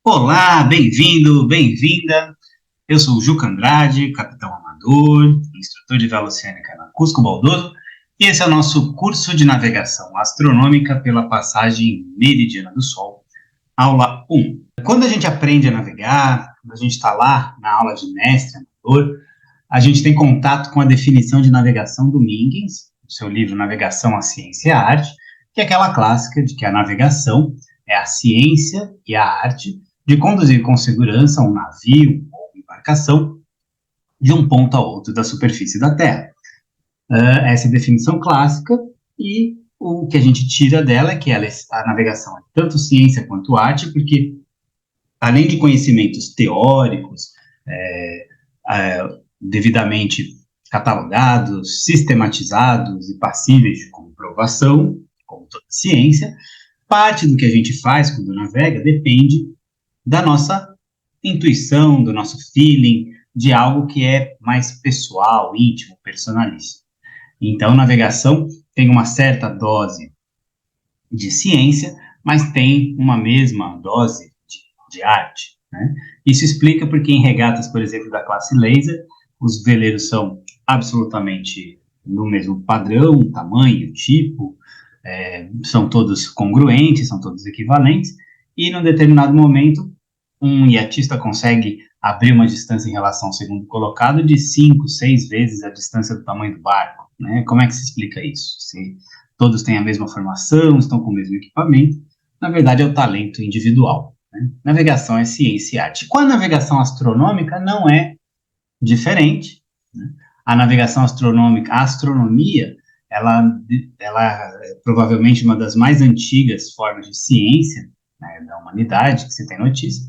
Olá, bem-vindo, bem-vinda. Eu sou o Juca Andrade, capitão amador, instrutor de vela oceânica na Cusco Baldoso, e esse é o nosso curso de navegação astronômica pela passagem meridiana do Sol, aula 1. Quando a gente aprende a navegar, quando a gente está lá na aula de mestre amador, a gente tem contato com a definição de navegação do Minguins, no seu livro Navegação, a Ciência e a Arte, que é aquela clássica de que a navegação é a ciência e a arte de conduzir com segurança um navio ou embarcação de um ponto a outro da superfície da Terra. Essa é a definição clássica e o que a gente tira dela é que a navegação é tanto ciência quanto arte, porque além de conhecimentos teóricos, é, devidamente catalogados, sistematizados e passíveis de comprovação, como toda ciência, parte do que a gente faz quando navega depende da nossa intuição, do nosso feeling, de algo que é mais pessoal, íntimo, personalíssimo. Então, navegação tem uma certa dose de ciência, mas tem uma mesma dose de arte, né? Isso explica porque em regatas, por exemplo, da classe laser, os veleiros são absolutamente no mesmo padrão, tamanho, tipo, são todos congruentes, são todos equivalentes, e num determinado momento, um iatista consegue abrir uma distância em relação ao segundo colocado de 5, 6 vezes a distância do tamanho do barco, né? Como é que se explica isso? Se todos têm a mesma formação, estão com o mesmo equipamento, na verdade é o talento individual, né? Navegação é ciência e arte. Com a navegação astronômica não é diferente, né? A navegação astronômica, a astronomia, ela é provavelmente uma das mais antigas formas de ciência, né, da humanidade, que se tem notícia.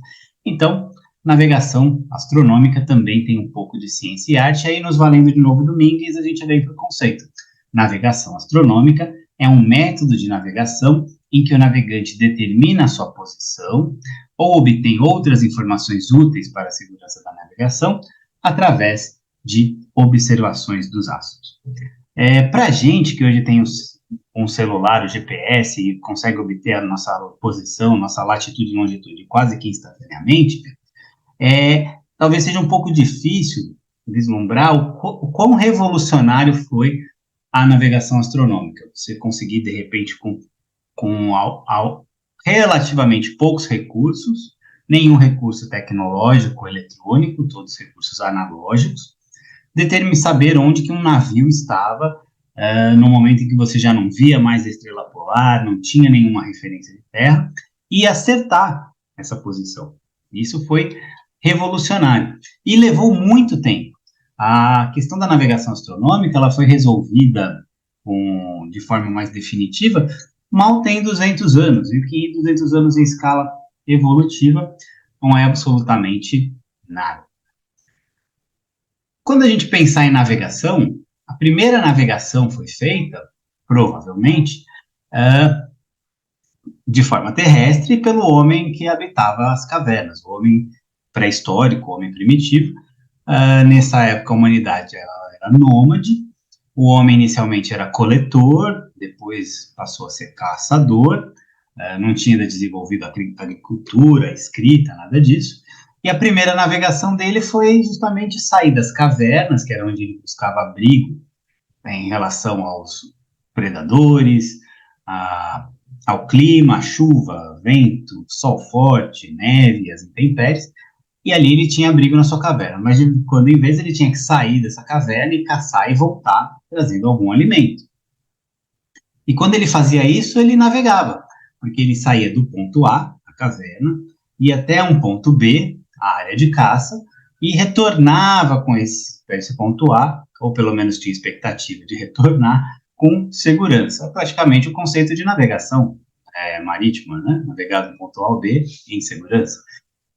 Então, navegação astronômica também tem um pouco de ciência e arte, aí nos valendo de novo do Mingues, a gente vem para o conceito. Navegação astronômica é um método de navegação em que o navegante determina a sua posição ou obtém outras informações úteis para a segurança da navegação através de observações dos astros. Para a gente que hoje tem um celular, o GPS, e consegue obter a nossa posição, nossa latitude e longitude quase que instantaneamente, talvez seja um pouco difícil vislumbrar o quão revolucionário foi a navegação astronômica. Você conseguir, de repente, com relativamente poucos recursos, nenhum recurso tecnológico, eletrônico, todos recursos analógicos, saber onde que um navio estava no momento em que você já não via mais a estrela polar, não tinha nenhuma referência de terra, e acertar essa posição. Isso foi revolucionário e levou muito tempo. A questão da navegação astronômica ela foi resolvida de forma mais definitiva mal tem 200 anos, e o que 200 anos em escala evolutiva não é absolutamente nada. Quando a gente pensar em navegação, a primeira navegação foi feita, provavelmente, de forma terrestre pelo homem que habitava as cavernas, o homem pré-histórico, o homem primitivo. Nessa época, a humanidade era nômade, o homem inicialmente era coletor, depois passou a ser caçador, não tinha desenvolvido a agricultura, a escrita, nada disso. E a primeira navegação dele foi justamente sair das cavernas, que era onde ele buscava abrigo em relação aos predadores, ao clima, a chuva, vento, sol forte, neve, as intempéries, e ali ele tinha abrigo na sua caverna. Mas quando em vez ele tinha que sair dessa caverna e caçar e voltar trazendo algum alimento. E quando ele fazia isso, ele navegava, porque ele saía do ponto A, a caverna, ia até um ponto B, a área de caça, e retornava com esse ponto A, ou pelo menos tinha expectativa de retornar, com segurança. Praticamente o conceito de navegação marítima, né? Navegar do ponto A ao B em segurança.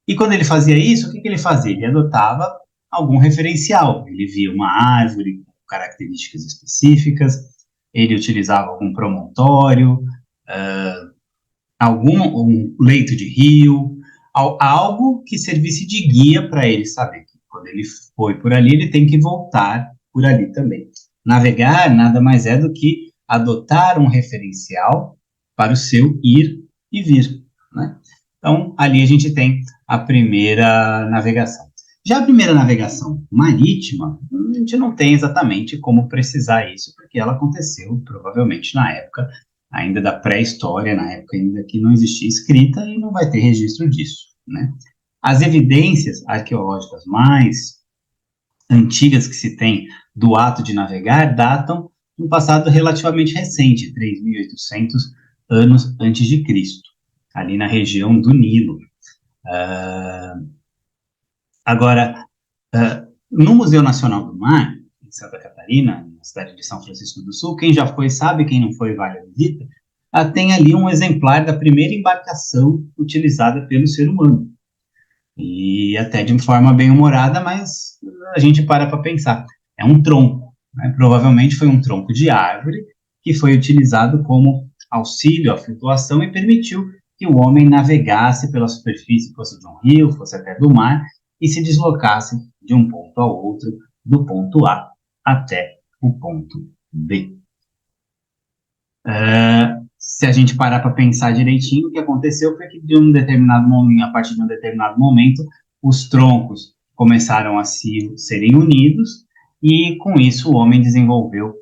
E quando ele fazia isso, o que ele fazia? Ele adotava algum referencial. Ele via uma árvore com características específicas, ele utilizava algum promontório, um leito de rio, algo que servisse de guia para ele saber que quando ele foi por ali, ele tem que voltar por ali também. Navegar nada mais é do que adotar um referencial para o seu ir e vir, né? Então, ali a gente tem a primeira navegação. Já a primeira navegação marítima, a gente não tem exatamente como precisar isso, porque ela aconteceu provavelmente na época ainda da pré-história, na época ainda que não existia escrita e não vai ter registro disso, né? As evidências arqueológicas mais antigas que se tem do ato de navegar datam de um passado relativamente recente, 3.800 anos antes de Cristo, ali na região do Nilo. Agora, no Museu Nacional do Mar, em Santa Catarina, na cidade de São Francisco do Sul, quem já foi sabe, quem não foi vale a visita, tem ali um exemplar da primeira embarcação utilizada pelo ser humano. E até de forma bem humorada, mas a gente para pensar. É um tronco, né? Provavelmente foi um tronco de árvore que foi utilizado como auxílio à flutuação e permitiu que o homem navegasse pela superfície, fosse de um rio, fosse até do mar, e se deslocasse de um ponto ao outro, do ponto A até o ponto B. Se a gente parar para pensar direitinho, o que aconteceu foi que de um determinado momento, a partir de um determinado momento, os troncos começaram a serem unidos e com isso o homem desenvolveu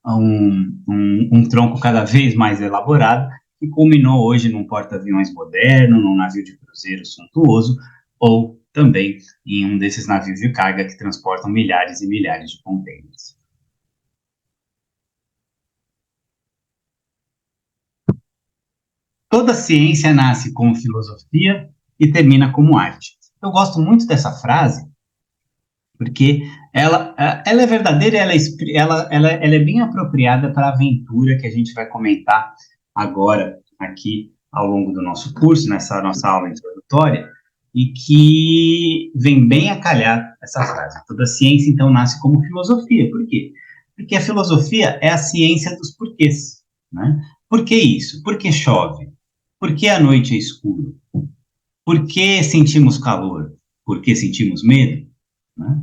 um tronco cada vez mais elaborado que culminou hoje num porta-aviões moderno, num navio de cruzeiro suntuoso ou também em um desses navios de carga que transportam milhares e milhares de contêineres. Toda ciência nasce como filosofia e termina como arte. Eu gosto muito dessa frase, porque ela é verdadeira, ela é bem apropriada para a aventura que a gente vai comentar agora, aqui, ao longo do nosso curso, nessa nossa aula introdutória, e que vem bem a calhar essa frase. Toda ciência, então, nasce como filosofia. Por quê? Porque a filosofia é a ciência dos porquês, né? Por que isso? Por que chove? Por que a noite é escura? Por que sentimos calor? Por que sentimos medo? Né?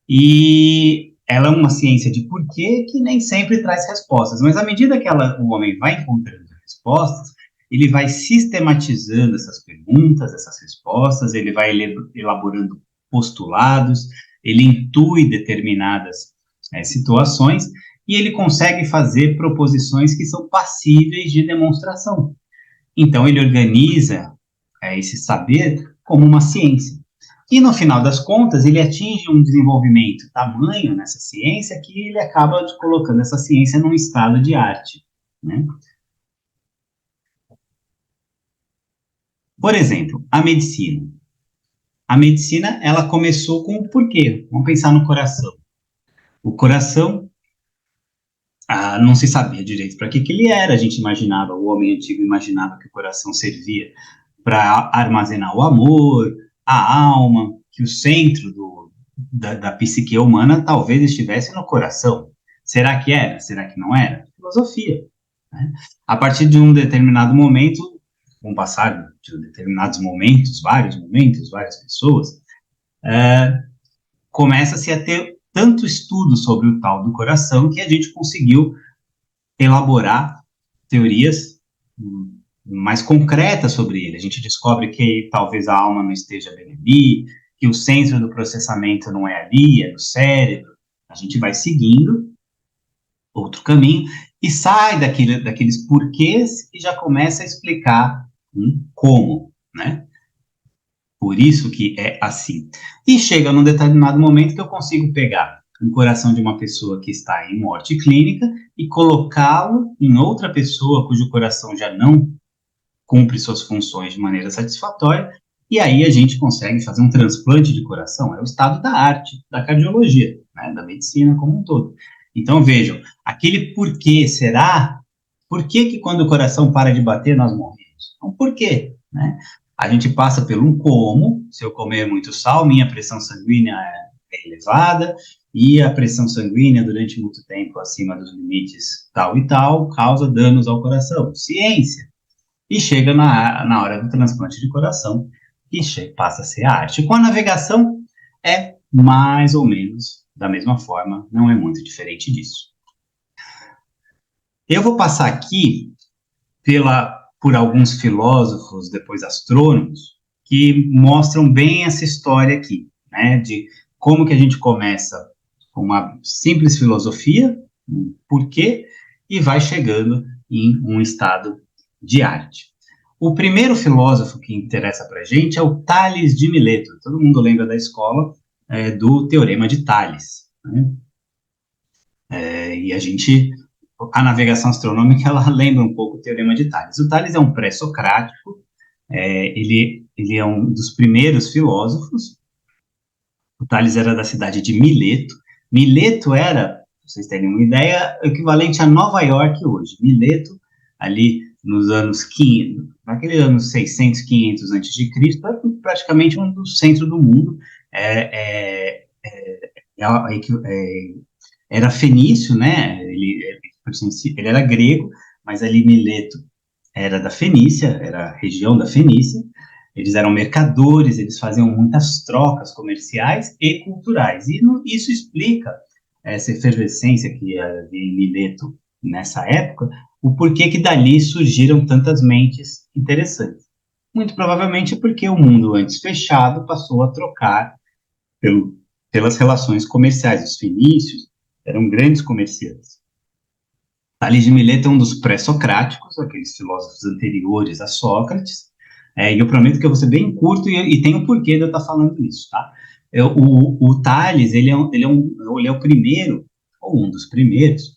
E ela é uma ciência de porquê que nem sempre traz respostas, mas à medida que o homem vai encontrando respostas, ele vai sistematizando essas perguntas, essas respostas, ele vai elaborando postulados, ele intui determinadas situações e ele consegue fazer proposições que são passíveis de demonstração. Então, ele organiza esse saber como uma ciência. E, no final das contas, ele atinge um desenvolvimento tamanho nessa ciência que ele acaba colocando essa ciência num estado de arte, né? Por exemplo, a medicina. A medicina, ela começou com o porquê. Vamos pensar no coração. O coração não se sabia direito para que ele era. A gente imaginava, o homem antigo imaginava que o coração servia para armazenar o amor, a alma, que o centro da psique humana talvez estivesse no coração. Será que era? Será que não era? Filosofia. Né? A partir de um determinado momento, com o passar de determinados momentos, várias pessoas, começa-se a ter tanto estudo sobre o tal do coração que a gente conseguiu elaborar teorias mais concretas sobre ele. A gente descobre que talvez a alma não esteja bem ali, que o centro do processamento não é ali, é no cérebro. A gente vai seguindo outro caminho e sai daqueles porquês e já começa a explicar como, né? Por isso que é assim. E chega num determinado momento que eu consigo pegar um coração de uma pessoa que está em morte clínica e colocá-lo em outra pessoa cujo coração já não cumpre suas funções de maneira satisfatória, e aí a gente consegue fazer um transplante de coração. É o estado da arte, da cardiologia, né, da medicina como um todo. Então, vejam, aquele porquê, será? Por que quando o coração para de bater, nós morremos? Então, por quê? Né? A gente passa pelo um como, se eu comer muito sal, minha pressão sanguínea é elevada, e a pressão sanguínea durante muito tempo acima dos limites tal e tal causa danos ao coração. Ciência. E chega na hora do transplante de coração e passa a ser a arte. Com a navegação é mais ou menos da mesma forma, não é muito diferente disso. Eu vou passar aqui por alguns filósofos, depois astrônomos, que mostram bem essa história aqui, né, de como que a gente começa com uma simples filosofia, um porquê, e vai chegando em um estado de arte. O primeiro filósofo que interessa para a gente é o Tales de Mileto. Todo mundo lembra da escola do Teorema de Tales, né? E a navegação astronômica, ela lembra um pouco o Teorema de Tales. O Tales é um pré-socrático, ele é um dos primeiros filósofos. O Tales era da cidade de Mileto. Mileto era, para vocês terem uma ideia, equivalente a Nova York hoje. Mileto, ali nos anos 500, naqueles anos 600, 500 a.C., era praticamente um dos centros do mundo. Era fenício, né? Ele era grego, mas ali Mileto era da Fenícia, era a região da Fenícia. Eles eram mercadores, eles faziam muitas trocas comerciais e culturais. E isso explica essa efervescência que havia em Mileto nessa época, o porquê que dali surgiram tantas mentes interessantes. Muito provavelmente porque o mundo antes fechado passou a trocar pelas relações comerciais. Os fenícios eram grandes comerciantes. Tales de Mileto é um dos pré-socráticos, aqueles filósofos anteriores a Sócrates, e eu prometo que eu vou ser bem curto e tem um porquê de eu estar falando isso, tá? O Tales, ele é o primeiro, ou um dos primeiros,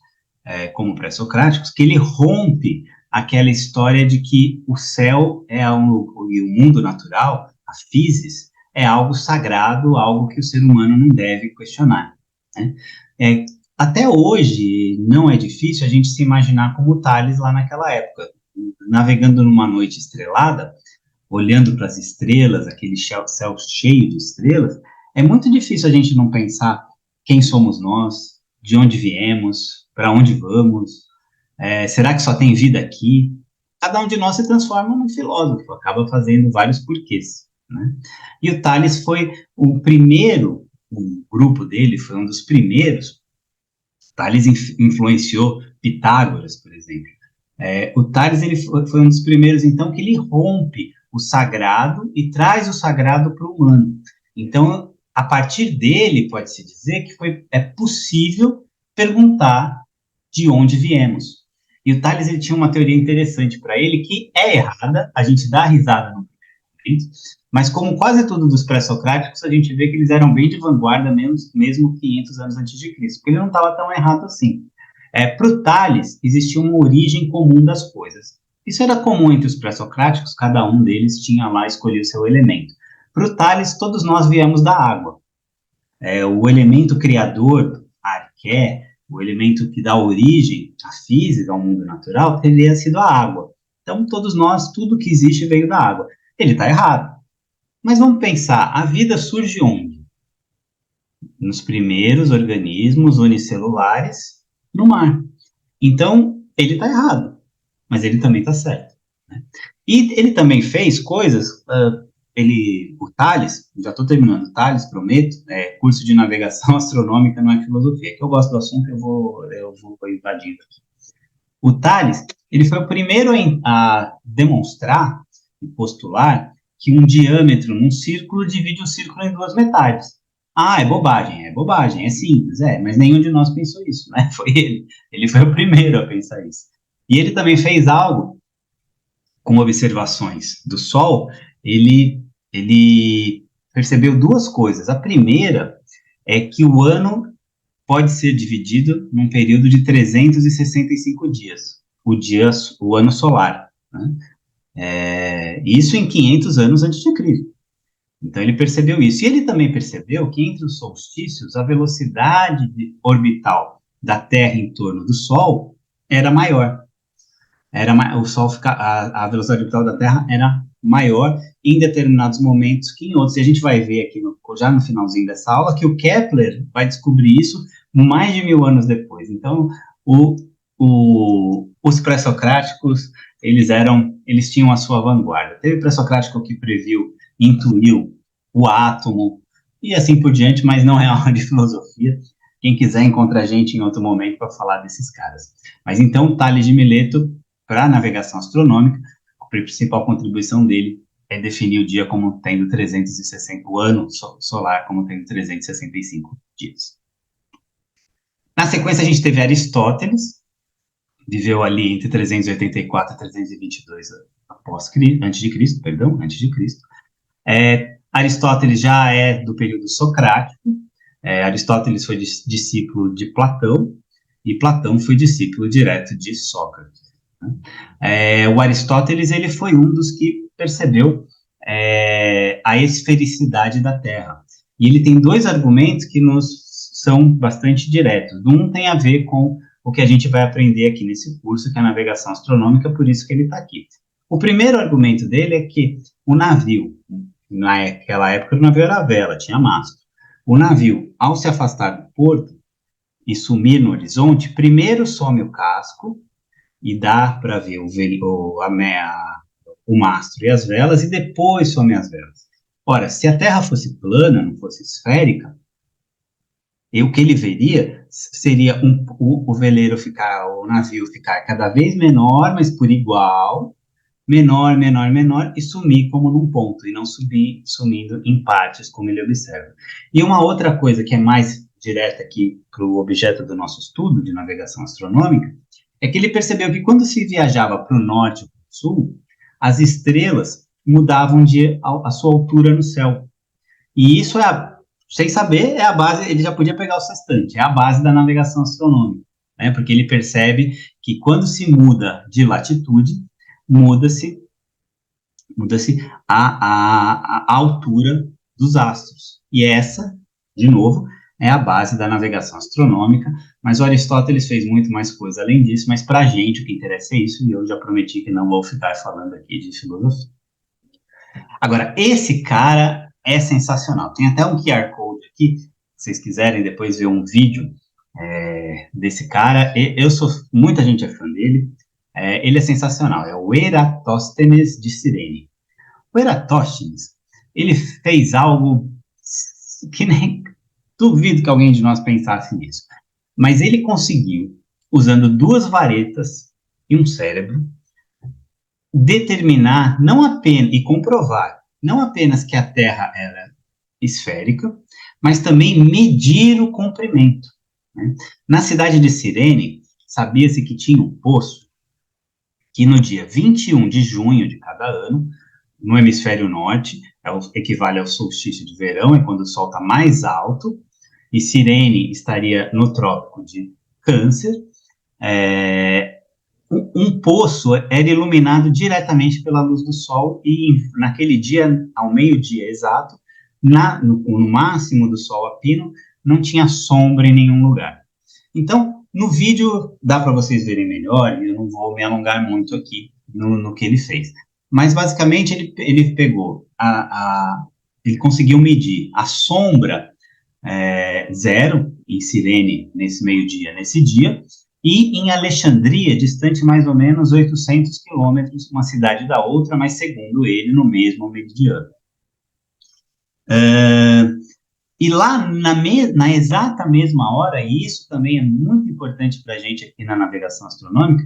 como pré-socráticos, que ele rompe aquela história de que o céu e o mundo natural, a physis, é algo sagrado, algo que o ser humano não deve questionar, né? Até hoje, não é difícil a gente se imaginar como Tales lá naquela época, navegando numa noite estrelada, olhando para as estrelas, aquele céu cheio de estrelas. É muito difícil a gente não pensar quem somos nós, de onde viemos, para onde vamos, será que só tem vida aqui? Cada um de nós se transforma num filósofo, acaba fazendo vários porquês, né? E o Tales foi o primeiro, o grupo dele foi um dos primeiros. Tales influenciou Pitágoras, por exemplo. O Tales ele foi um dos primeiros, então, que ele rompe o sagrado e traz o sagrado para o humano. Então, a partir dele, pode-se dizer que é possível perguntar de onde viemos. E o Tales ele tinha uma teoria interessante para ele, que é errada, a gente dá risada no momento, mas como quase tudo dos pré-socráticos, a gente vê que eles eram bem de vanguarda, mesmo 500 anos antes de Cristo, porque ele não estava tão errado assim. Para o Tales, existia uma origem comum das coisas. Isso era comum entre os pré-socráticos, cada um deles tinha lá escolhido o seu elemento. Para o Tales, todos nós viemos da água. O elemento criador, a arqué, o elemento que dá origem à física, ao mundo natural, teria sido a água. Então, todos nós, tudo que existe veio da água. Ele está errado. Mas vamos pensar, a vida surge onde? Nos primeiros organismos unicelulares no mar. Então, ele está errado, mas ele também está certo, né? E ele também fez coisas, o Tales, já estou terminando, Tales, prometo, curso de navegação astronômica, não é filosofia, que eu gosto do assunto, eu vou invadindo aqui. O Tales, ele foi o primeiro a demonstrar e postular que um diâmetro num círculo divide o círculo em duas metades. Ah, é bobagem, é simples, mas nenhum de nós pensou isso, né? Foi ele foi o primeiro a pensar isso. E ele também fez algo com observações do Sol, ele percebeu duas coisas. A primeira é que o ano pode ser dividido num período de 365 dias, o ano solar, né? Isso em 500 anos antes de Cristo. Então ele percebeu isso. E ele também percebeu que entre os solstícios a velocidade orbital da Terra em torno do Sol era maior. O Sol a velocidade orbital da Terra era maior em determinados momentos que em outros. E a gente vai ver aqui já no finalzinho dessa aula que o Kepler vai descobrir isso mais de 1000 anos depois. Então os pré-socráticos eles tinham a sua vanguarda. Teve pré-socrático que intuiu o átomo e assim por diante, mas não é aula de filosofia. Quem quiser encontra a gente em outro momento para falar desses caras. Mas então, Tales de Mileto, para a navegação astronômica, a principal contribuição dele definir o dia como tendo 360, o ano solar como tendo 365 dias. Na sequência, a gente teve Aristóteles, viveu ali entre 384 e 322 antes de Cristo, perdão, antes de Cristo. Aristóteles já é do período socrático. Aristóteles foi discípulo de Platão, e Platão foi discípulo direto de Sócrates. O Aristóteles, ele foi um dos que percebeu a esfericidade da Terra. E ele tem dois argumentos que nos são bastante diretos. Um tem a ver com o que a gente vai aprender aqui nesse curso, que é a navegação astronômica, por isso que ele está aqui. O primeiro argumento dele é que o navio, naquela época o navio era vela, tinha mastro. O navio, ao se afastar do porto e sumir no horizonte, primeiro some o casco e dá para ver o mastro e as velas, e depois some as velas. Ora, se a Terra fosse plana, não fosse esférica, o que ele veria seria o navio ficar cada vez menor, mas por igual, menor, menor, menor, e sumir como num ponto, e não sumindo em partes, como ele observa. E uma outra coisa que é mais direta aqui para o objeto do nosso estudo de navegação astronômica, é que ele percebeu que quando se viajava para o norte ou para o sul, as estrelas mudavam a sua altura no céu. E isso sem saber, é a base, ele já podia pegar o sextante, é a base da navegação astronômica, né? Porque ele percebe que quando se muda de latitude, muda-se a altura dos astros. E essa, de novo, é a base da navegação astronômica, mas o Aristóteles fez muito mais coisa além disso, mas para a gente o que interessa é isso, e eu já prometi que não vou ficar falando aqui de filosofia. Agora, esse cara é sensacional. Tem até um QR Code aqui, se vocês quiserem depois ver um vídeo desse cara. Muita gente é fã dele. Ele é sensacional. É o Eratóstenes de Cirene. O Eratóstenes, ele fez algo que nem duvido que alguém de nós pensasse nisso. Mas ele conseguiu, usando duas varetas e um cérebro, determinar e comprovar não apenas que a Terra era esférica, mas também medir o comprimento. Né? Na cidade de Cirene, sabia-se que tinha um poço que no dia 21 de junho de cada ano, no hemisfério norte, equivale ao solstício de verão, é quando o Sol está mais alto, e Cirene estaria no trópico de Câncer, um poço era iluminado diretamente pela luz do Sol, e naquele dia, ao meio-dia exato, no máximo do Sol a pino, não tinha sombra em nenhum lugar. Então, no vídeo dá para vocês verem melhor, e eu não vou me alongar muito aqui no que ele fez. Mas, basicamente, ele pegou, ele conseguiu medir a sombra zero em Cirene, nesse meio-dia, nesse dia, e em Alexandria, distante mais ou menos 800 quilômetros, uma cidade da outra, mas segundo ele, no mesmo meridiano. E lá, na exata mesma hora, e isso também é muito importante para a gente aqui na navegação astronômica,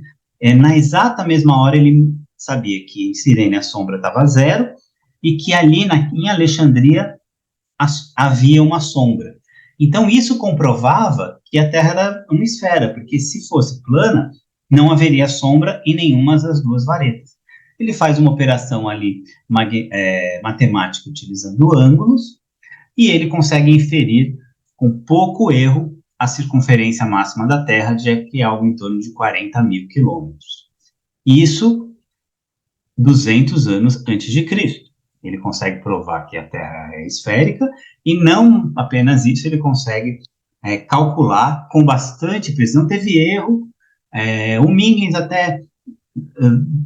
na exata mesma hora ele sabia que em Cirene a sombra estava zero, e que ali em Alexandria havia uma sombra. Então, isso comprovava que a Terra era uma esfera, porque se fosse plana, não haveria sombra em nenhuma das duas varetas. Ele faz uma operação ali matemática utilizando ângulos, e ele consegue inferir com pouco erro a circunferência máxima da Terra, que é algo em torno de 40 mil quilômetros. Isso 200 anos antes de Cristo. Ele consegue provar que a Terra é esférica, e não apenas isso, ele consegue calcular com bastante precisão, teve erro, o Mingens até,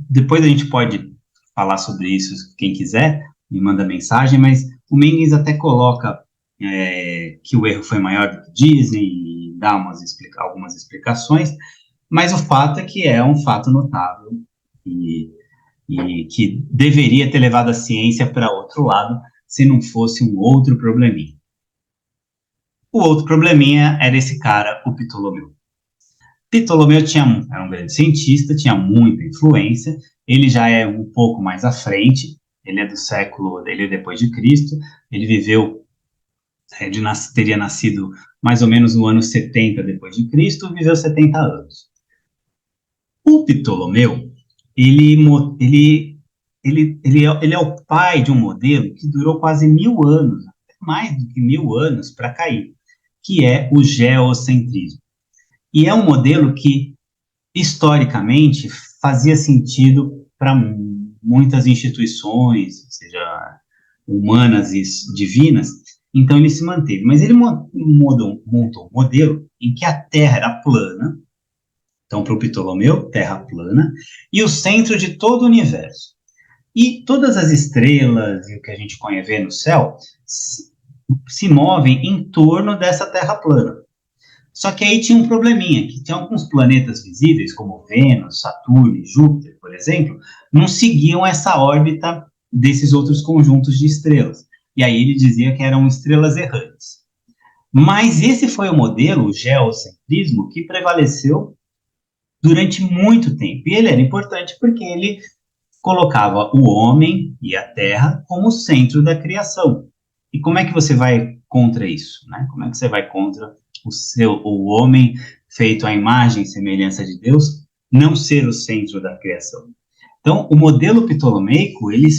depois a gente pode falar sobre isso, quem quiser, me manda mensagem, mas o Mingens até coloca que o erro foi maior do que dizem, e dá algumas explicações, mas o fato é que é um fato notável, e que deveria ter levado a ciência para outro lado, se não fosse um outro probleminha. O outro probleminha era esse cara, o Ptolomeu. Ptolomeu era um grande cientista, tinha muita influência, ele já é um pouco mais à frente, ele é do século, ele é depois de Cristo, ele viveu, teria nascido mais ou menos no ano 70 depois de Cristo, viveu 70 anos. O Ptolomeu, ele é o pai de um modelo que durou quase 1000 anos, mais do que 1000 anos para cair, que é o geocentrismo. E é um modelo que, historicamente, fazia sentido para muitas instituições, seja humanas e divinas, então ele se manteve. Mas ele montou um modelo em que a Terra era plana, então para o Ptolomeu, Terra plana, e o centro de todo o universo. E todas as estrelas e o que a gente vê no céu se movem em torno dessa Terra plana. Só que aí tinha um probleminha, que tinha alguns planetas visíveis, como Vênus, Saturno e Júpiter, por exemplo, não seguiam essa órbita desses outros conjuntos de estrelas. E aí ele dizia que eram estrelas errantes. Mas esse foi o modelo, o geocentrismo, que prevaleceu durante muito tempo. E ele era importante porque ele colocava o homem e a Terra como centro da criação. E como é que você vai contra isso, né? Como é que você vai contra o homem feito à imagem e semelhança de Deus não ser o centro da criação? Então, o modelo ptolomeico, ele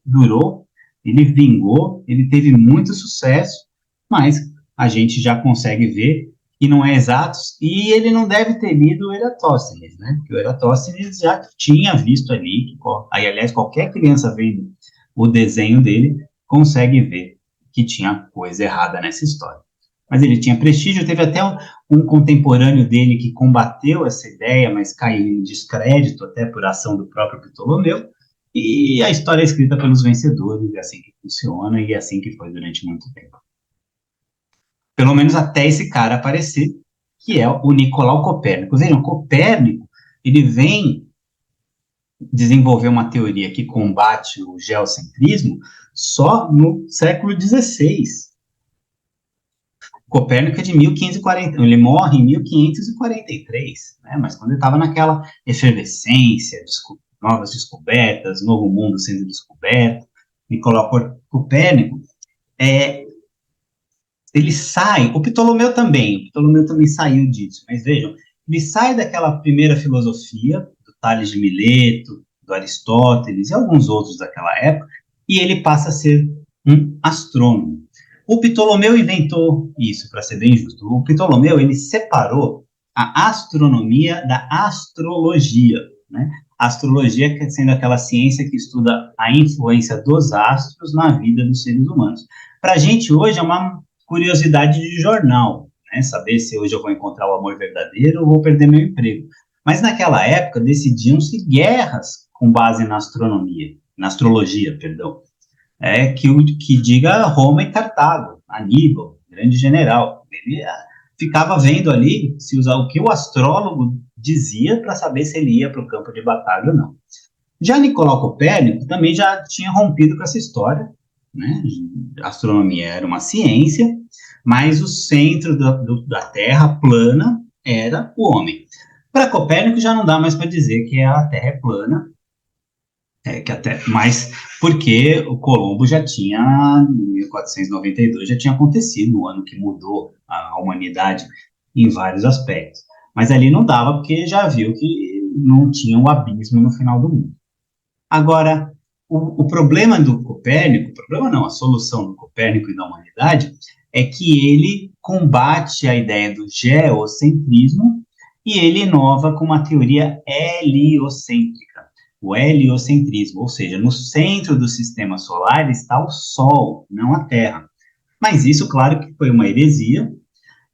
durou, ele vingou, ele teve muito sucesso, mas a gente já consegue ver que não é exato, e ele não deve ter lido o Eratóstenes, né? Porque o Eratóstenes já tinha visto ali, aí, aliás, qualquer criança vendo o desenho dele consegue ver que tinha coisa errada nessa história. Mas ele tinha prestígio, teve até um contemporâneo dele que combateu essa ideia, mas caiu em descrédito até por ação do próprio Ptolomeu, e a história é escrita pelos vencedores, é assim que funciona, e é assim que foi durante muito tempo. Pelo menos até esse cara aparecer, que é o Nicolau Copérnico. Vejam, Copérnico, ele vem desenvolver uma teoria que combate o geocentrismo só no século XVI. Copérnico é de 1540, ele morre em 1543, né? Mas quando ele estava naquela efervescência, novas descobertas, novo mundo sendo descoberto, Nicolau Copérnico, ele sai, o Ptolomeu também saiu disso, mas vejam, ele sai daquela primeira filosofia, do Tales de Mileto, do Aristóteles e alguns outros daquela época, e ele passa a ser um astrônomo. O Ptolomeu inventou isso, para ser bem justo. O Ptolomeu, ele separou a astronomia da astrologia, né? A astrologia sendo aquela ciência que estuda a influência dos astros na vida dos seres humanos. Para a gente hoje é uma curiosidade de jornal, né? Saber se hoje eu vou encontrar o amor verdadeiro ou vou perder meu emprego. Mas naquela época decidiam-se guerras com base na astronomia, na astrologia, perdão. Que diga Roma e Cartago, Aníbal, grande general. Ele ficava vendo ali se usar o que o astrólogo dizia para saber se ele ia para o campo de batalha ou não. Já Nicolau Copérnico também já tinha rompido com essa história, né? A astronomia era uma ciência, mas o centro da Terra plana era o homem. Para Copérnico já não dá mais para dizer que a Terra é plana, mas porque o Colombo já tinha, em 1492, já tinha acontecido, no ano que mudou a humanidade em vários aspectos. Mas ali não dava, porque já viu que não tinha um abismo no final do mundo. Agora, o problema do Copérnico, a solução do Copérnico e da humanidade, é que ele combate a ideia do geocentrismo e ele inova com uma teoria heliocêntrica, o heliocentrismo, ou seja, no centro do sistema solar está o Sol, não a Terra. Mas isso, claro, que foi uma heresia,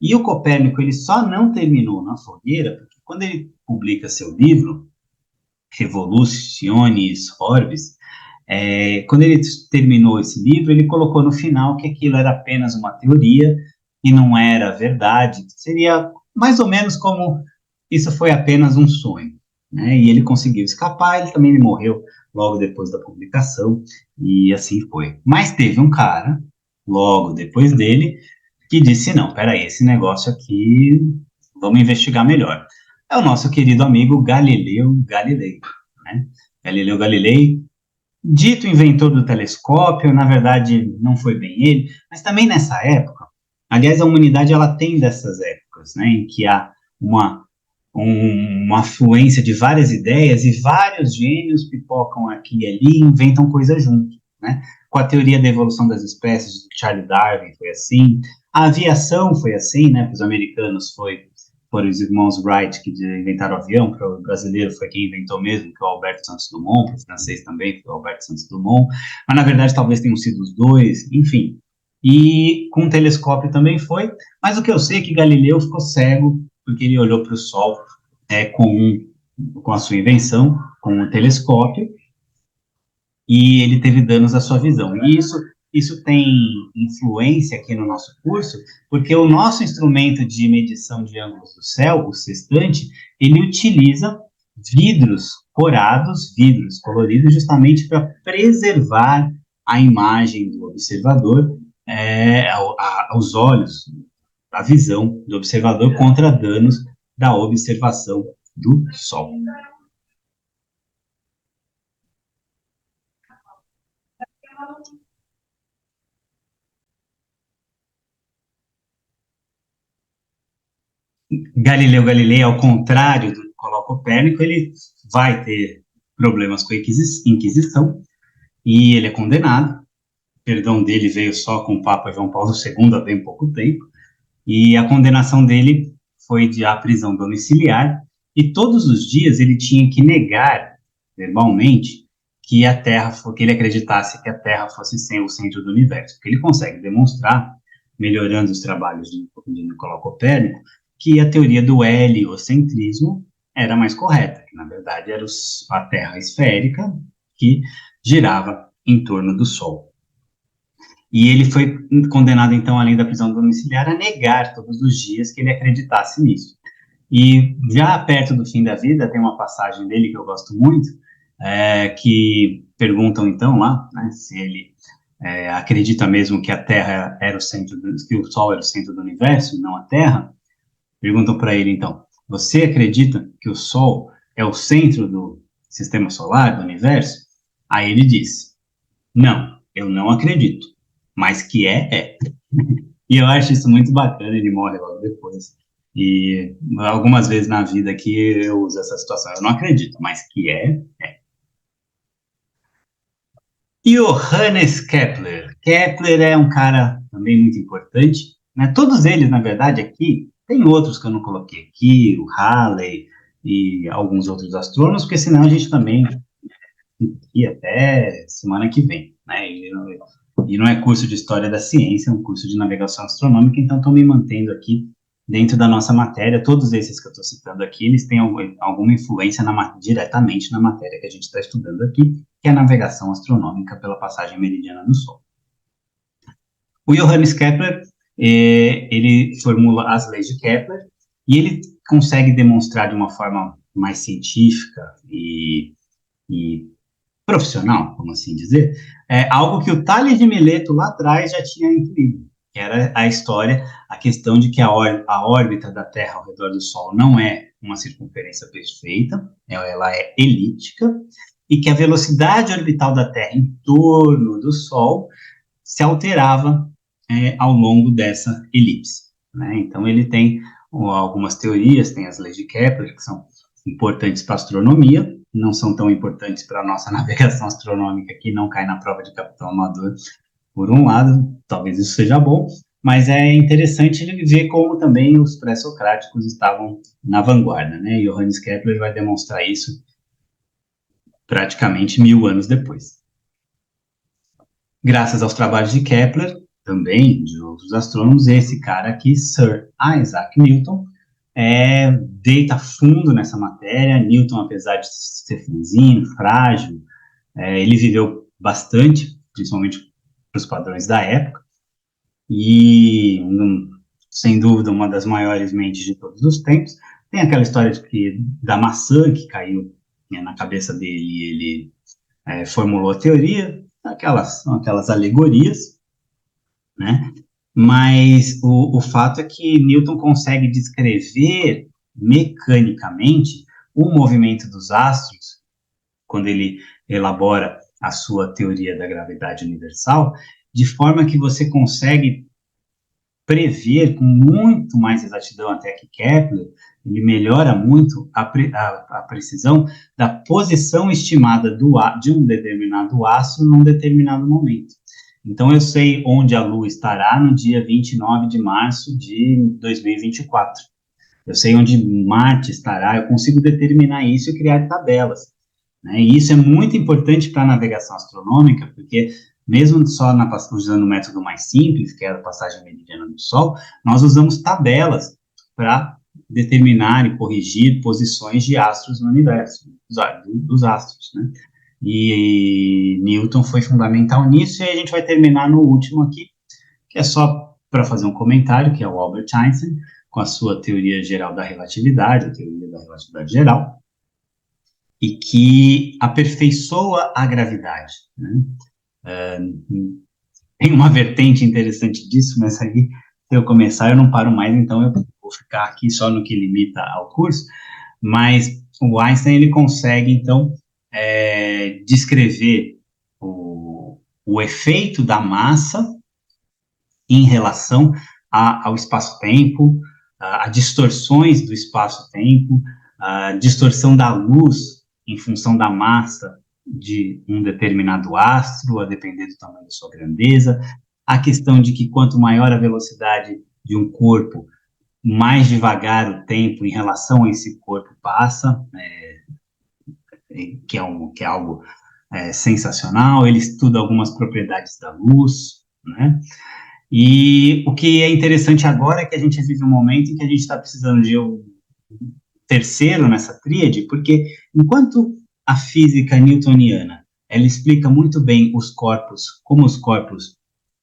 e o Copérnico ele só não terminou na fogueira, porque quando ele publica seu livro, Revolutionis Orbis, quando ele terminou esse livro, ele colocou no final que aquilo era apenas uma teoria e não era verdade. Seria mais ou menos como isso foi apenas um sonho, né? E ele conseguiu escapar, ele também morreu logo depois da publicação, e assim foi. Mas teve um cara, logo depois dele, que disse, não, peraí, esse negócio aqui, vamos investigar melhor. É o nosso querido amigo Galileu Galilei, né? Galileu Galilei dito inventor do telescópio, na verdade não foi bem ele, mas também nessa época, aliás, a humanidade ela tem dessas épocas, né, em que há uma afluência de várias ideias e vários gênios pipocam aqui e ali e inventam coisas juntos, né? Com a teoria da evolução das espécies, de Charles Darwin foi assim, a aviação foi assim, né? Para os americanos foram os irmãos Wright que inventaram o avião, para o brasileiro foi quem inventou mesmo, que é o Alberto Santos Dumont, para o francês também foi o Alberto Santos Dumont, mas na verdade talvez tenham sido os dois, enfim. E com o telescópio também foi, mas o que eu sei é que Galileu ficou cego porque ele olhou para o Sol com a sua invenção, com o telescópio, e ele teve danos à sua visão. E isso tem influência aqui no nosso curso, porque o nosso instrumento de medição de ângulos do céu, o sextante, ele utiliza vidros corados, vidros coloridos, justamente para preservar a imagem do observador, aos olhos, a visão do observador contra danos da observação do Sol. Galileu Galilei, ao contrário do Nicolau Copérnico, ele vai ter problemas com a Inquisição e ele é condenado. O perdão dele veio só com o Papa João Paulo II há bem pouco tempo, e a condenação dele foi de à prisão domiciliar, e todos os dias ele tinha que negar verbalmente que a Terra, que ele acreditasse que a Terra fosse o centro do universo, porque ele consegue demonstrar, melhorando os trabalhos de Nicolau Copérnico, que a teoria do heliocentrismo era mais correta, que na verdade era a Terra esférica que girava em torno do Sol. E ele foi condenado, então, além da prisão domiciliar, a negar todos os dias que ele acreditasse nisso. E já perto do fim da vida, tem uma passagem dele que eu gosto muito, que perguntam, então, lá, né, se ele acredita mesmo que a Terra era o centro, que o Sol era o centro do universo, não a Terra. Perguntam para ele, então, você acredita que o Sol é o centro do sistema solar, do universo? Aí ele diz, não, eu não acredito, mas que é. E eu acho isso muito bacana, ele morre logo depois. E algumas vezes na vida aqui eu uso essa situação, eu não acredito, mas que é. Johannes Kepler. Kepler é um cara também muito importante, né? Todos eles, na verdade, aqui, tem outros que eu não coloquei aqui, o Halley e alguns outros astrônomos, porque senão a gente também ia até semana que vem, né? E não é curso de História da Ciência, é um curso de Navegação Astronômica, então estou me mantendo aqui dentro da nossa matéria. Todos esses que eu estou citando aqui, eles têm alguma influência diretamente na matéria que a gente está estudando aqui, que é a navegação astronômica pela passagem meridiana do Sol. O Johannes Kepler, ele formula as leis de Kepler, e ele consegue demonstrar de uma forma mais científica e profissional, como assim dizer, algo que o Tales de Mileto lá atrás já tinha incluído, que era a história, a questão de que a órbita da Terra ao redor do Sol não é uma circunferência perfeita, ela é elíptica, e que a velocidade orbital da Terra em torno do Sol se alterava ao longo dessa elipse, né? Então ele tem algumas teorias, tem as leis de Kepler, que são importantes para a astronomia, não são tão importantes para a nossa navegação astronômica, que não cai na prova de capitão amador, por um lado, talvez isso seja bom, mas é interessante ver como também os pré-socráticos estavam na vanguarda, né? E Johannes Kepler vai demonstrar isso praticamente 1000 anos depois. Graças aos trabalhos de Kepler, também de outros astrônomos, esse cara aqui, Sir Isaac Newton, deita fundo nessa matéria. Newton, apesar de ser finzinho, frágil, ele viveu bastante, principalmente para os padrões da época, e, sem dúvida, uma das maiores mentes de todos os tempos. Tem aquela história da maçã que caiu na cabeça dele, e ele formulou a teoria, são aquelas alegorias, né? Mas o fato é que Newton consegue descrever mecanicamente o movimento dos astros, quando ele elabora a sua teoria da gravidade universal, de forma que você consegue prever com muito mais exatidão até que Kepler, ele melhora muito a precisão da posição estimada de um determinado astro num determinado momento. Então, eu sei onde a Lua estará no dia 29 de março de 2024. Eu sei onde Marte estará, eu consigo determinar isso e criar tabelas. Né? E isso é muito importante para a navegação astronômica, porque mesmo só usando o método mais simples, que é a passagem meridiana do Sol, nós usamos tabelas para determinar e corrigir posições de astros no universo, dos astros, né? E Newton foi fundamental nisso, e a gente vai terminar no último aqui, que é só para fazer um comentário, que é o Albert Einstein, com a sua teoria geral da relatividade, a teoria da relatividade geral, e que aperfeiçoa a gravidade. Né? Tem uma vertente interessante disso, mas aí, se eu começar, eu não paro mais, então eu vou ficar aqui só no que limita ao curso, mas o Einstein, ele consegue, então, descrever o efeito da massa em relação ao espaço-tempo, a distorções do espaço-tempo, a distorção da luz em função da massa de um determinado astro, a depender do tamanho da sua grandeza, a questão de que quanto maior a velocidade de um corpo, mais devagar o tempo em relação a esse corpo passa, que é algo sensacional. Ele estuda algumas propriedades da luz, né? E o que é interessante agora é que a gente vive um momento em que a gente está precisando de um terceiro nessa tríade, porque enquanto a física newtoniana, ela explica muito bem os corpos, como os corpos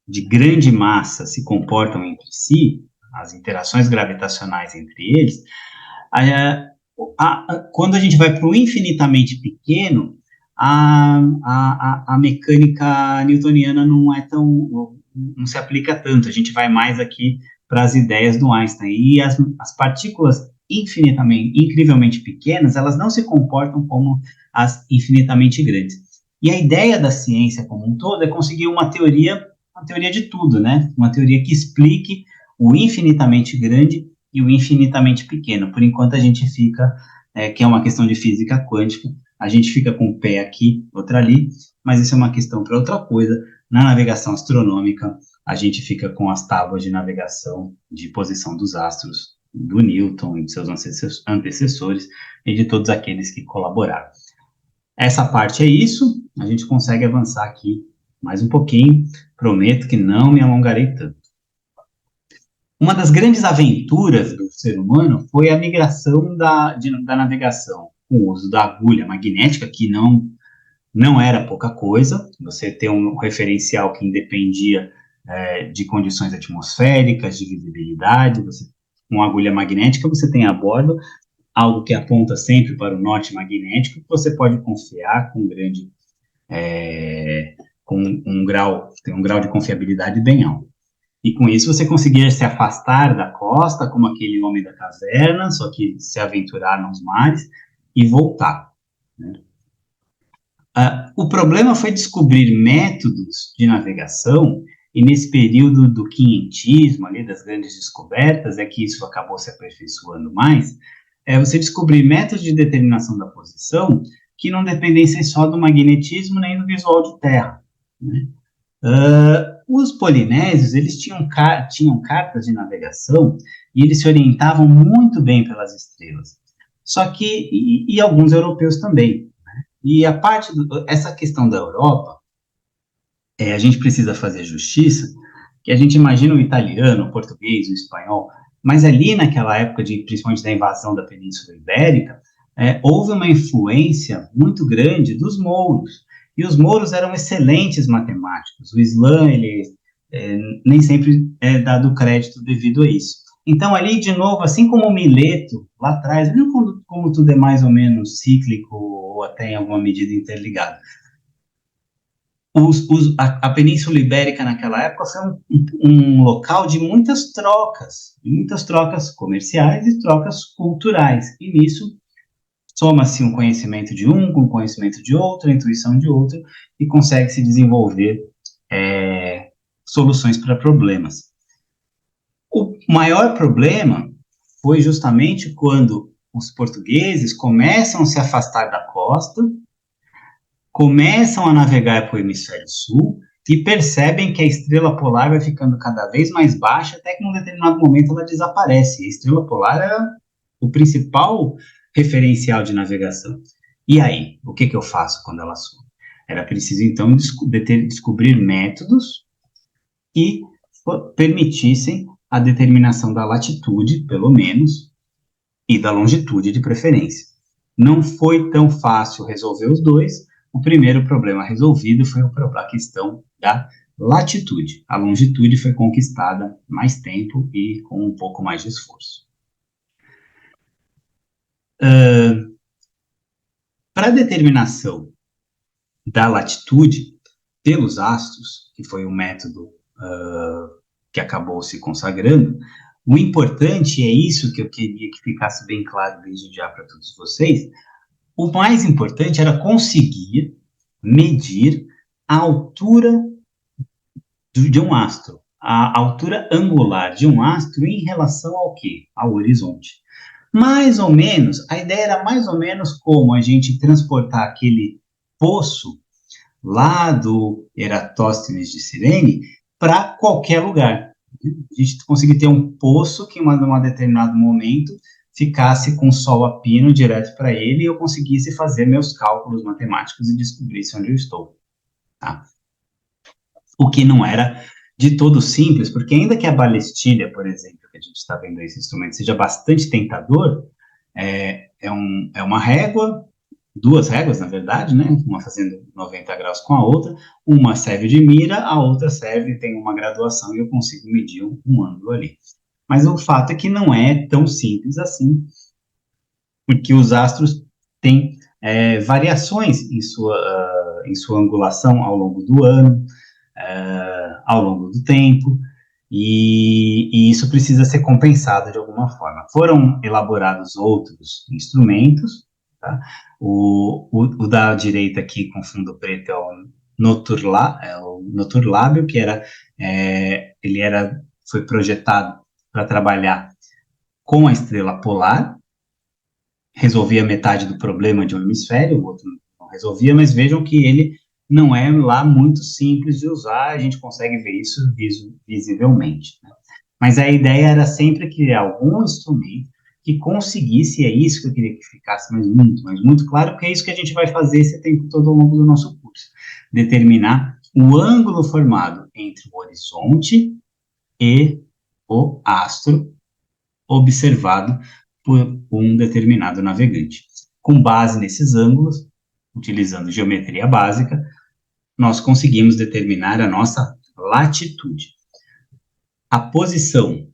de grande massa se comportam entre si, as interações gravitacionais entre eles, quando a gente vai para o infinitamente pequeno, a mecânica newtoniana não se aplica tanto, a gente vai mais aqui para as ideias do Einstein, e as partículas incrivelmente pequenas, elas não se comportam como as infinitamente grandes. E a ideia da ciência como um todo é conseguir uma teoria de tudo, né? Uma teoria que explique o infinitamente grande e o infinitamente pequeno. Por enquanto a gente fica, que é uma questão de física quântica, a gente fica com um pé aqui, outro ali, mas isso é uma questão para outra coisa. Na navegação astronômica, a gente fica com as tábuas de navegação de posição dos astros, do Newton e de seus antecessores, e de todos aqueles que colaboraram. Essa parte é isso, a gente consegue avançar aqui mais um pouquinho, prometo que não me alongarei tanto. Uma das grandes aventuras do ser humano foi a migração da navegação, com o uso da agulha magnética, que não era pouca coisa, você ter um referencial que independia de condições atmosféricas, de visibilidade, com agulha magnética você tem a bordo algo que aponta sempre para o norte magnético, que você pode confiar com um grau de confiabilidade bem alto. E com isso você conseguia se afastar da costa, como aquele homem da caverna, só que se aventurar nos mares e voltar. Né? O problema foi descobrir métodos de navegação, e nesse período do quinhentismo, ali, das grandes descobertas, é que isso acabou se aperfeiçoando mais, você descobrir métodos de determinação da posição que não dependessem só do magnetismo nem do visual de terra. Né? Os polinésios, eles tinham cartas de navegação e eles se orientavam muito bem pelas estrelas. Só que, e alguns europeus também. Né? E essa questão da Europa, a gente precisa fazer justiça, que a gente imagina o italiano, o português, o espanhol, mas ali naquela época, principalmente da invasão da Península Ibérica, houve uma influência muito grande dos mouros, e os mouros eram excelentes matemáticos. O Islã, ele nem sempre é dado crédito devido a isso. Então, ali, de novo, assim como o Mileto, lá atrás, viu como tudo é mais ou menos cíclico, ou até em alguma medida interligado. A Península Ibérica naquela época foi um local de muitas trocas comerciais e trocas culturais, e nisso soma-se um conhecimento de um com o conhecimento de outro, a intuição de outro, e consegue-se desenvolver soluções para problemas. O maior problema foi justamente quando os portugueses começam a se afastar da costa, começam a navegar para o hemisfério sul e percebem que a estrela polar vai ficando cada vez mais baixa, até que num determinado momento ela desaparece. A estrela polar era o principal referencial de navegação. E aí, o que eu faço quando ela some? Era preciso, então, descobrir métodos que permitissem a determinação da latitude, pelo menos, e da longitude de preferência. Não foi tão fácil resolver os dois. O primeiro problema resolvido foi a questão da latitude. A longitude foi conquistada mais tempo e com um pouco mais de esforço. Para a determinação da latitude pelos astros, que foi o método que acabou se consagrando, o importante, é isso que eu queria que ficasse bem claro desde já para todos vocês, o mais importante era conseguir medir a altura de um astro, a altura angular de um astro em relação ao quê? Ao horizonte. Mais ou menos, a ideia era mais ou menos como a gente transportar aquele poço lá do Eratóstenes de Cirene para qualquer lugar. A gente conseguir ter um poço que, em um determinado momento, ficasse com o sol a pino direto para ele e eu conseguisse fazer meus cálculos matemáticos e descobrisse onde eu estou. Tá? O que não era de todo simples, porque ainda que a balestilha, por exemplo, que a gente está vendo esse instrumento, seja bastante tentador, é uma régua, duas réguas, na verdade, né? Uma fazendo 90 graus com a outra, uma serve de mira, a outra serve, tem uma graduação e eu consigo medir um ângulo ali. Mas o fato é que não é tão simples assim, porque os astros têm variações em sua angulação ao longo do ano, ao longo do tempo, e isso precisa ser compensado de alguma forma. Foram elaborados outros instrumentos, tá? O da direita aqui com fundo preto é o Noturlábio, que foi projetado para trabalhar com a estrela polar, resolvia metade do problema de um hemisfério, o outro não resolvia, mas vejam que ele não é lá muito simples de usar, a gente consegue ver isso visivelmente. Né? Mas a ideia era sempre criar algum instrumento que conseguisse, é isso que eu queria que ficasse mas muito claro, porque é isso que a gente vai fazer esse tempo todo ao longo do nosso curso. Determinar o ângulo formado entre o horizonte e o astro observado por um determinado navegante. Com base nesses ângulos, utilizando geometria básica, nós conseguimos determinar a nossa latitude. A posição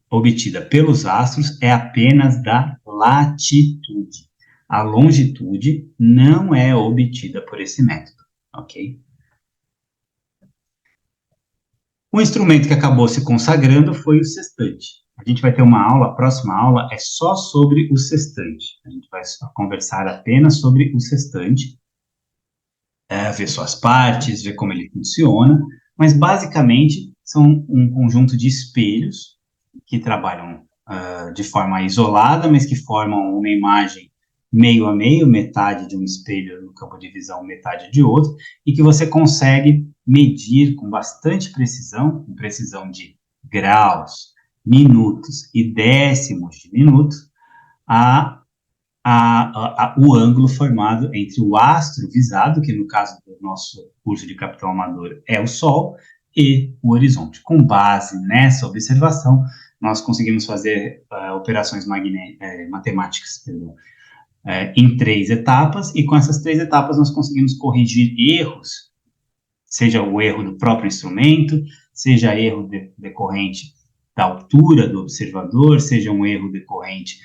obtida pelos astros é apenas da latitude. A longitude não é obtida por esse método, ok? O instrumento que acabou se consagrando foi o sextante. A gente vai ter uma aula, a próxima aula é só sobre o sextante. A gente vai conversar apenas sobre o sextante, ver suas partes, ver como ele funciona, mas basicamente são um conjunto de espelhos que trabalham de forma isolada, mas que formam uma imagem meio a meio, metade de um espelho no campo de visão, metade de outro, e que você consegue medir com bastante precisão, com precisão de graus, minutos e décimos de minutos, o ângulo formado entre o astro visado, que no caso do nosso curso de capitão amador é o Sol, e o horizonte. Com base nessa observação, nós conseguimos fazer operações matemáticas, em 3 etapas, e com essas 3 etapas nós conseguimos corrigir erros, seja o erro do próprio instrumento, seja erro decorrente da altura do observador, seja um erro decorrente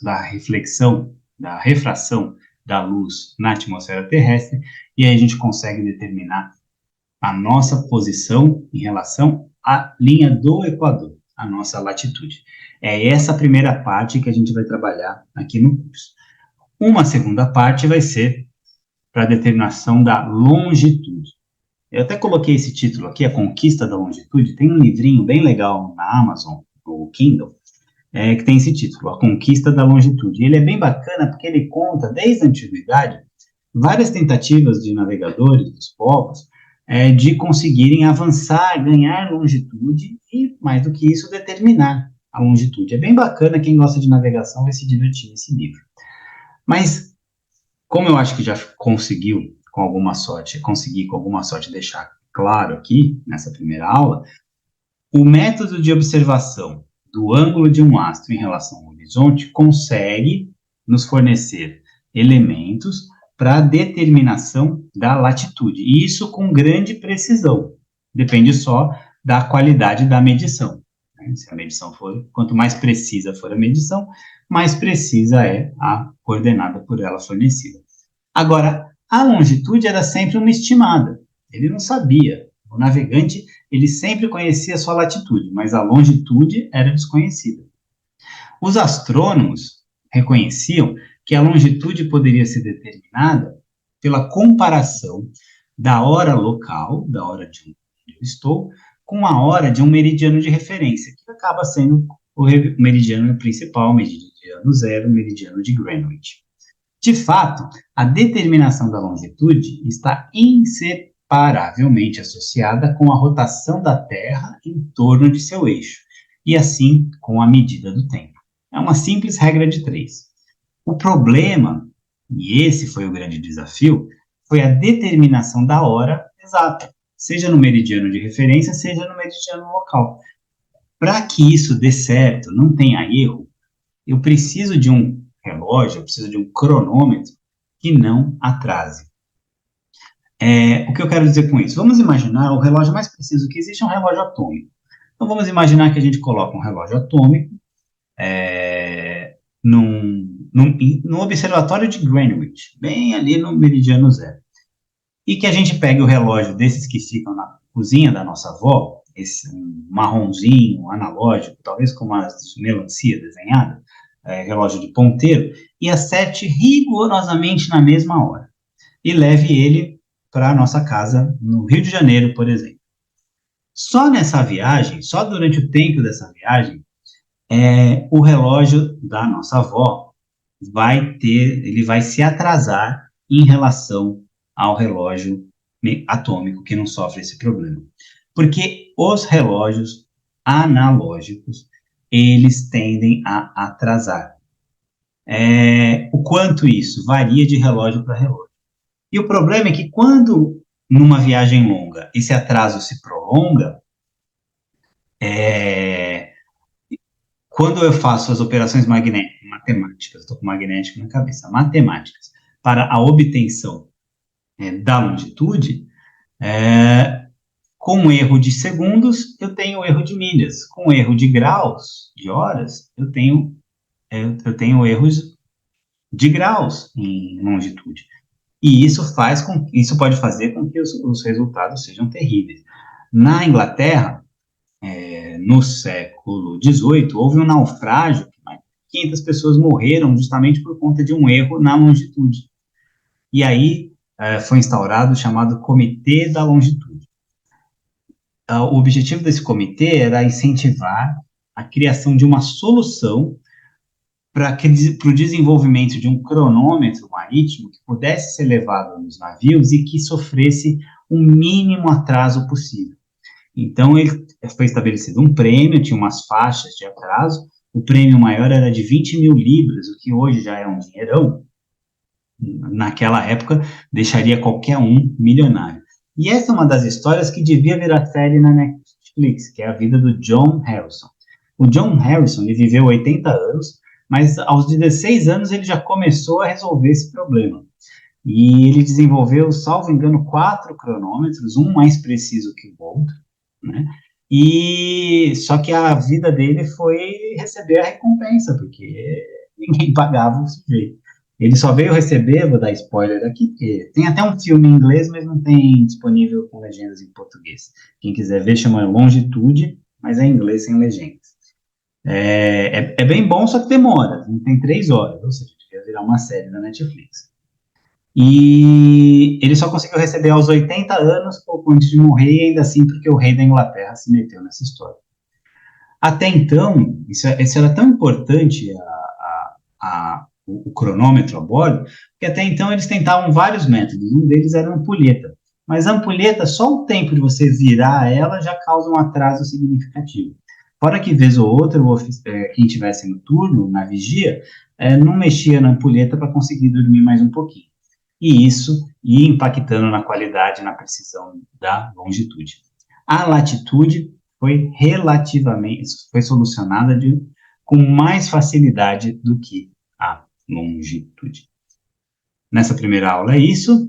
da reflexão, da refração da luz na atmosfera terrestre, e aí a gente consegue determinar a nossa posição em relação à linha do Equador, a nossa latitude. É essa primeira parte que a gente vai trabalhar aqui no curso. Uma segunda parte vai ser para a determinação da longitude. Eu até coloquei esse título aqui, A Conquista da Longitude. Tem um livrinho bem legal na Amazon, no Kindle, que tem esse título, A Conquista da Longitude. E ele é bem bacana porque ele conta, desde a antiguidade, várias tentativas de navegadores, dos povos, de conseguirem avançar, ganhar longitude e, mais do que isso, determinar a longitude. É bem bacana, quem gosta de navegação vai se divertir nesse livro. Mas, como eu acho que já consegui com alguma sorte deixar claro aqui, nessa primeira aula, o método de observação do ângulo de um astro em relação ao horizonte consegue nos fornecer elementos para a determinação da latitude, e isso com grande precisão. Depende só da qualidade da medição. Se a medição for, quanto mais precisa for a medição, mais precisa é a coordenada por ela fornecida. Agora, a longitude era sempre uma estimada. Ele não sabia. O navegante, ele sempre conhecia a sua latitude, mas a longitude era desconhecida. Os astrônomos reconheciam que a longitude poderia ser determinada pela comparação da hora local, da hora de onde eu estou, com a hora de um meridiano de referência, que acaba sendo o meridiano principal, o meridiano zero, o meridiano de Greenwich. De fato, a determinação da longitude está inseparavelmente associada com a rotação da Terra em torno de seu eixo, e assim com a medida do tempo. É uma simples regra de 3. O problema, e esse foi o grande desafio, foi a determinação da hora exata, seja no meridiano de referência, seja no meridiano local. Para que isso dê certo, não tenha erro, eu preciso de um relógio, eu preciso de um cronômetro que não atrase. O que eu quero dizer com isso? Vamos imaginar o relógio mais preciso que existe é um relógio atômico. Então vamos imaginar que a gente coloca um relógio atômico no observatório de Greenwich, bem ali no meridiano zero. E que a gente pegue o relógio desses que ficam na cozinha da nossa avó, esse marronzinho, analógico, talvez com uma melancia desenhada, relógio de ponteiro, e acerte rigorosamente na mesma hora. E leve ele para a nossa casa no Rio de Janeiro, por exemplo. Só nessa viagem, só durante o tempo dessa viagem, o relógio da nossa avó ele vai se atrasar em relação ao relógio atômico que não sofre esse problema. Porque os relógios analógicos, eles tendem a atrasar. O quanto isso varia de relógio para relógio. E o problema é que quando, numa viagem longa, esse atraso se prolonga, quando eu faço as operações matemáticas, estou com magnético na cabeça, matemáticas, para a obtenção da longitude, com erro de segundos, eu tenho erro de milhas. Com erro de graus, de horas, eu tenho erros de graus em longitude. E isso pode fazer com que os resultados sejam terríveis. Na Inglaterra, no século XVIII, houve um naufrágio, que mais de 500 pessoas morreram justamente por conta de um erro na longitude. E aí foi instaurado o chamado Comitê da Longitude. O objetivo desse comitê era incentivar a criação de uma solução para o desenvolvimento de um cronômetro marítimo que pudesse ser levado nos navios e que sofresse o mínimo atraso possível. Então, foi estabelecido um prêmio, tinha umas faixas de atraso, o prêmio maior era de 20 mil libras, o que hoje já é um dinheirão, naquela época deixaria qualquer um milionário. E essa é uma das histórias que devia virar série na Netflix, que é a vida do John Harrison. O John Harrison, ele viveu 80 anos, mas aos 16 anos ele já começou a resolver esse problema. E ele desenvolveu, salvo engano, 4 cronômetros, um mais preciso que o outro, né? E só que a vida dele foi receber a recompensa, porque ninguém pagava o sujeito. Ele só veio receber, vou dar spoiler aqui, porque tem até um filme em inglês, mas não tem disponível com legendas em português. Quem quiser ver, chama Longitude, mas é em inglês sem legendas. É bem bom, só que demora, tem 3 horas, ou seja, devia virar uma série da Netflix. E ele só conseguiu receber aos 80 anos, pouco antes de morrer, e ainda assim porque o rei da Inglaterra se meteu nessa história. Até então, isso era tão importante, o cronômetro a bordo, que até então eles tentavam vários métodos, um deles era a ampulheta. Mas a ampulheta, só o tempo de você virar ela já causa um atraso significativo. Fora que, vez ou outra, quem estivesse no turno, na vigia, não mexia na ampulheta para conseguir dormir mais um pouquinho. E isso ia impactando na qualidade e na precisão da longitude. A latitude foi solucionada com mais facilidade do que a longitude. Nessa primeira aula é isso,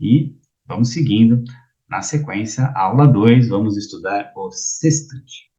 e vamos seguindo. Na sequência, aula 2, vamos estudar o sextante.